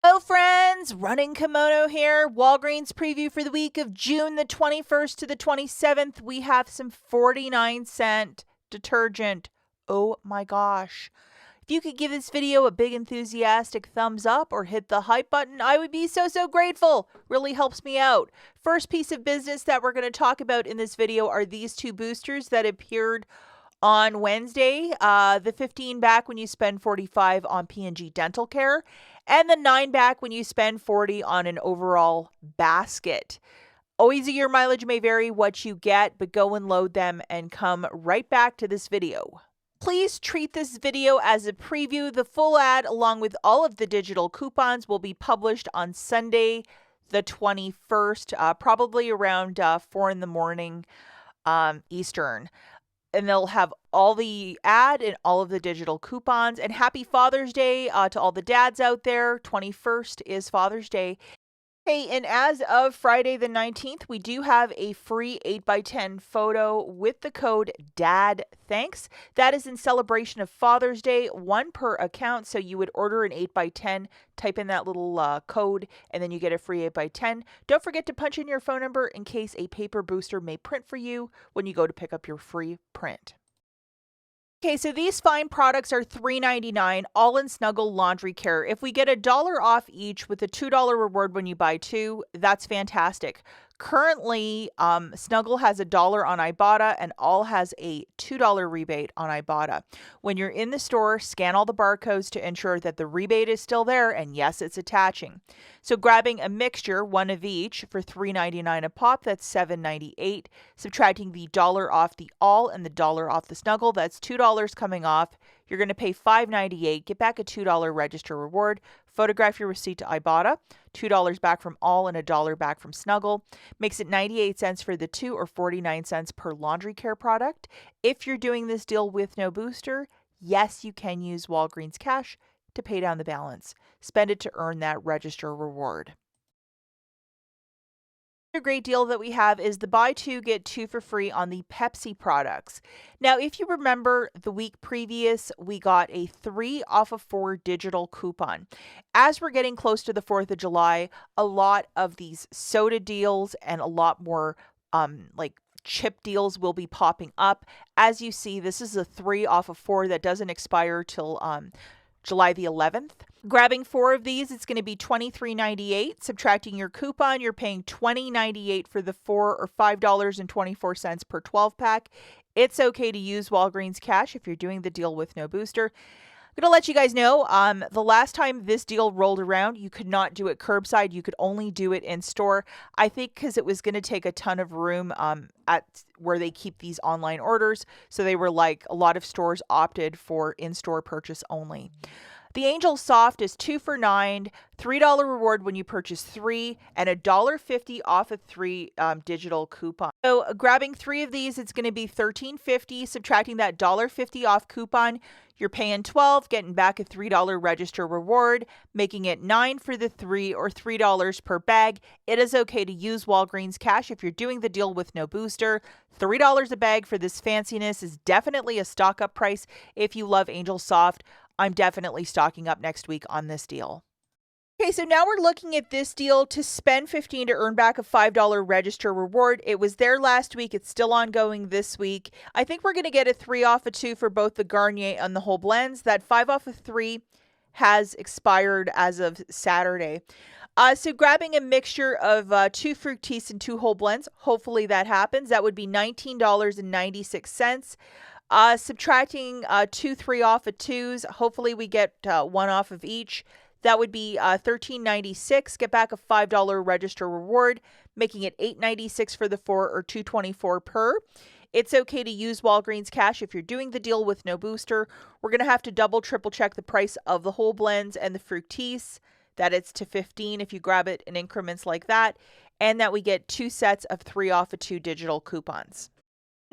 Hello friends, Running Kimono here. Walgreens preview for the week of June the 21st to the 27th. We have some 49-cent detergent. Oh my gosh. If you could give this video a big enthusiastic thumbs up or hit the hype button, I would be so grateful. Really helps me out. First piece of business that we're going to talk about in this video are these two boosters that appeared on Wednesday, the 15 back when you spend 45 on P&G Dental Care, and the 9 back when you spend 40 on an overall basket. Always a year mileage may vary what you get, but go and load them and come right back to this video. Please treat this video as a preview. The full ad, along with all of the digital coupons, will be published on Sunday, the 21st, probably around 4 in the morning Eastern. And they'll have all the ad and all of the digital coupons. And happy Father's Day to all the dads out there. 21st is Father's Day. Hey, and as of Friday the 19th, we do have a free 8x10 photo with the code DADTHANKS. That is in celebration of Father's Day, one per account. So you would order an 8x10, type in that little code, and then you get a free 8x10. Don't forget to punch in your phone number in case a paper booster may print for you when you go to pick up your free print. Okay, so these fine products are $3.99, all in Snuggle Laundry Care. If we get $1 off each with a $2 reward when you buy two, that's fantastic. Currently, Snuggle has $1 on IBOTTA and all has a $2 rebate on IBOTTA. When you're in the store, scan all the barcodes to ensure that the rebate is still there, and yes, it's attaching. So grabbing a mixture, one of each, for $3.99 a pop, that's $7.98. Subtracting the $1 off the all and the $1 off the Snuggle, that's $2 coming off. You're going to pay $5.98, get back a $2 register reward, photograph your receipt to IBOTTA, $2 back from all and $1 back from Snuggle. Makes it 98 cents for the two or 49 cents per laundry care product. If you're doing this deal with no booster, yes, you can use Walgreens cash to pay down the balance. Spend it to earn that register reward. Another great deal that we have is the buy two, get two for free on the Pepsi products. Now, if you remember the week previous, we got a 3 off of 4 digital coupon. As we're getting close to the 4th of July, a lot of these soda deals and a lot more chip deals will be popping up. As you see, this is a 3 off of 4 that doesn't expire till July the 11th. Grabbing 4 of these, it's going to be $23.98. Subtracting your coupon, you're paying $20.98 for the 4 or $5.24 per 12 pack. It's okay to use Walgreens cash if you're doing the deal with no booster. I'm going to let you guys know, the last time this deal rolled around, you could not do it curbside. You could only do it in store. I think because it was going to take a ton of room at where they keep these online orders. So they were like, a lot of stores opted for in-store purchase only. The Angel Soft is 2 for $9, $3 reward when you purchase 3, and $1.50 off of 3 digital coupon. So grabbing 3 of these, it's going to be $13.50. Subtracting that $1.50 off coupon, you're paying $12, getting back a $3 register reward, making it $9 for the 3 or $3 per bag. It is okay to use Walgreens cash if you're doing the deal with no booster. $3 a bag for this fanciness is definitely a stock up price if you love Angel Soft. I'm definitely stocking up next week on this deal. Okay, so now we're looking at this deal to spend $15 to earn back a $5 register reward. It was there last week. It's still ongoing this week. I think we're going to get a 3 off of 2 for both the Garnier and the whole blends. That 5 off of 3 has expired as of Saturday. So grabbing a mixture of 2 Fructis and 2 whole blends, hopefully that happens. That would be $19.96. Subtracting 2 3 off of 2s, hopefully we get 1 off of each. That would be $13.96. Get back a $5 register reward, making it $8.96 for the 4 or $2.24 per. It's okay to use Walgreens cash if you're doing the deal with no booster. We're going to have to double, triple check the price of the whole blends and the Fructis, that it's to $15 if you grab it in increments like that, and that we get 2 sets of 3 off of 2 digital coupons.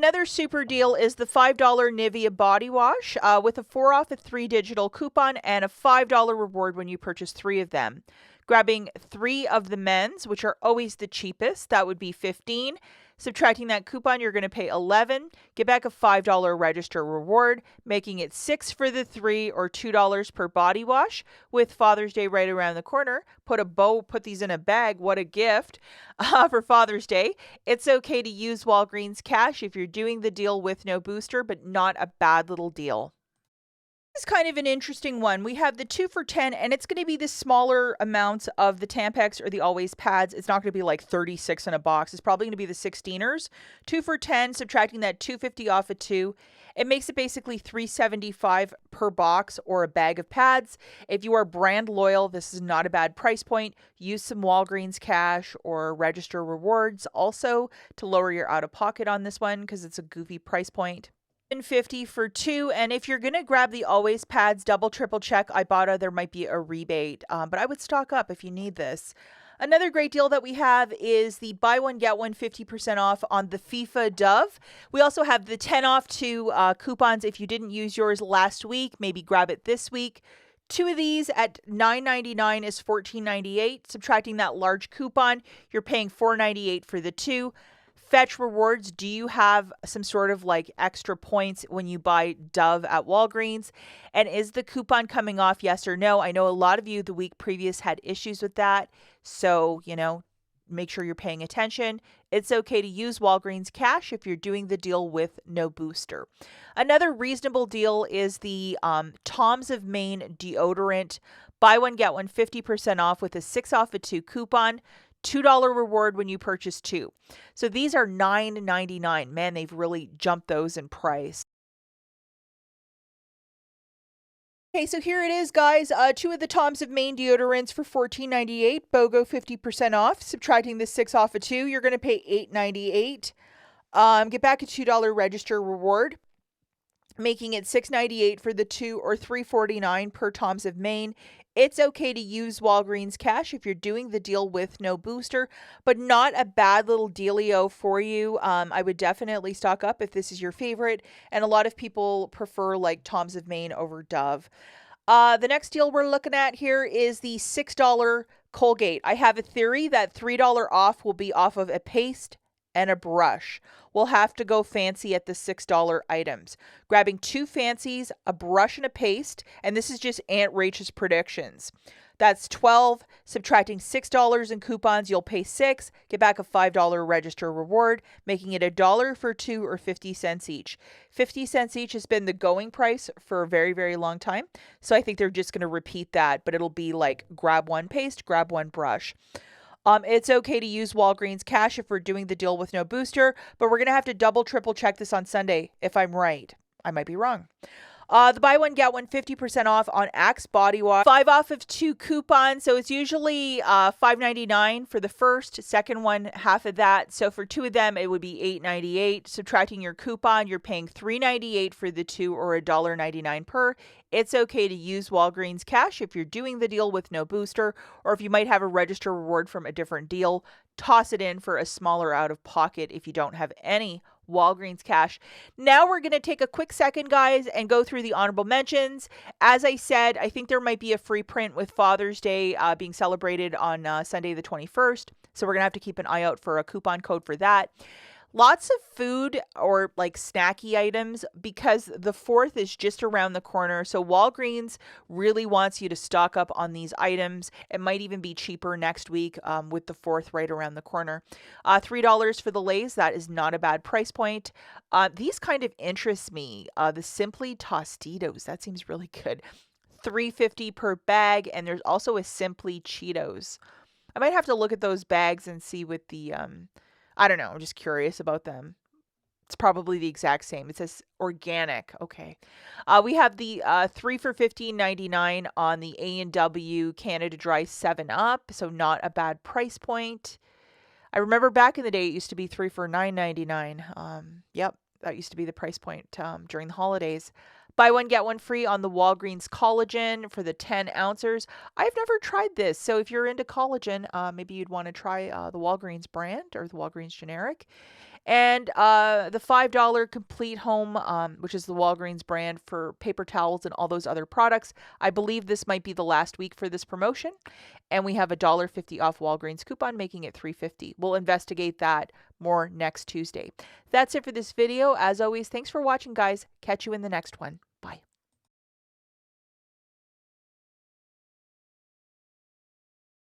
Another super deal is the $5 Nivea body wash with a 4 off of 3 digital coupon and a $5 reward when you purchase 3 of them. Grabbing 3 of the men's, which are always the cheapest, that would be $15. Subtracting that coupon, you're going to pay $11. Get back a $5 register reward, making it $6 for the 3 or $2 per body wash. With Father's Day right around the corner, put these in a bag. What a gift for Father's Day. It's okay to use Walgreens cash if you're doing the deal with no booster, but not a bad little deal. This is kind of an interesting one. We have the 2 for $10, and it's going to be the smaller amounts of the Tampax or the Always pads. It's not going to be like 36 in a box. It's probably going to be the 16ers. 2 for $10, subtracting that $2.50 off of 2. It makes it basically $3.75 per box or a bag of pads. If you are brand loyal, this is not a bad price point. Use some Walgreens cash or register rewards also to lower your out-of-pocket on this one because it's a goofy price point. $7.50 for 2, and if you're going to grab the Always pads, double triple check IBOTTA, there might be a rebate, but I would stock up if you need this. Another great deal that we have is the buy one get one 50% off on the FIFA Dove. We also have the 10 off 2 coupons. If you didn't use yours last week, maybe grab it this week. 2 of these at $9.99 is $14.98. Subtracting that large coupon, you're paying $4.98 for the 2. Fetch rewards. Do you have some sort of like extra points when you buy Dove at Walgreens? And is the coupon coming off, yes or no? I know a lot of you the week previous had issues with that. So, make sure you're paying attention. It's okay to use Walgreens cash if you're doing the deal with no booster. Another reasonable deal is the Tom's of Maine deodorant. Buy one, get one 50% off with a 6 off of 2 coupon. $2 reward when you purchase 2. So these are $9.99. Man, they've really jumped those in price. Okay, so here it is, guys. 2 of the Tom's of Maine deodorants for $14.98. BOGO 50% off. Subtracting the 6 off of 2, you're going to pay $8.98. Get back a $2 register reward, making it $6.98 for the 2 or $3.49 per Tom's of Maine. It's okay to use Walgreens cash if you're doing the deal with no booster, but not a bad little dealio for you. I would definitely stock up if this is your favorite, and a lot of people prefer like Tom's of Maine over Dove. The next deal we're looking at here is the $6 Colgate. I have a theory that $3 off will be off of a paste and a brush. We'll have to go fancy at the $6 items. Grabbing 2 fancies, a brush and a paste, and this is just Aunt Rachel's predictions. That's $12, subtracting $6 in coupons, you'll pay $6, get back a $5 register reward, making it $1 for 2 or 50 cents each. 50 cents each has been the going price for a very, very long time. So I think they're just going to repeat that, but it'll be like grab one paste, grab one brush. It's okay to use Walgreens cash if we're doing the deal with no booster, but we're going to have to double, triple check this on Sunday if I'm right. I might be wrong. The buy one, get one 50% off on Axe body wash. 5 off of 2 coupons. So it's usually $5.99 for the first, second one, half of that. So for 2 of them, it would be $8.98. Subtracting your coupon, you're paying $3.98 for the 2 or $1.99 per. It's okay to use Walgreens cash if you're doing the deal with no booster, or if you might have a register reward from a different deal, toss it in for a smaller out of pocket if you don't have any Walgreens cash. Now we're going to take a quick second, guys, and go through the honorable mentions. As I said, I think there might be a free print with Father's Day being celebrated on Sunday the 21st. So we're going to have to keep an eye out for a coupon code for that. Lots of food or like snacky items because the 4th is just around the corner. So Walgreens really wants you to stock up on these items. It might even be cheaper next week with the 4th right around the corner. $3 for the Lay's. That is not a bad price point. These kind of interest me. The Simply Tostitos. That seems really good. $3.50 per bag. And there's also a Simply Cheetos. I might have to look at those bags and see what the... I don't know. I'm just curious about them. It's probably the exact same. It says organic. Okay. We have the 3 for $15.99 on the A&W Canada Dry 7-Up. So not a bad price point. I remember back in the day, it used to be 3 for $9.99. Yep. That used to be the price point during the holidays. Buy one, get one free on the Walgreens collagen for the 10 ounces. I've never tried this. So if you're into collagen, maybe you'd want to try the Walgreens brand or the Walgreens generic. And the $5 Complete Home, which is the Walgreens brand for paper towels and all those other products. I believe this might be the last week for this promotion. And we have a $1.50 off Walgreens coupon, making it $3.50. We'll investigate that more next Tuesday. That's it for this video. As always, thanks for watching, guys. Catch you in the next one.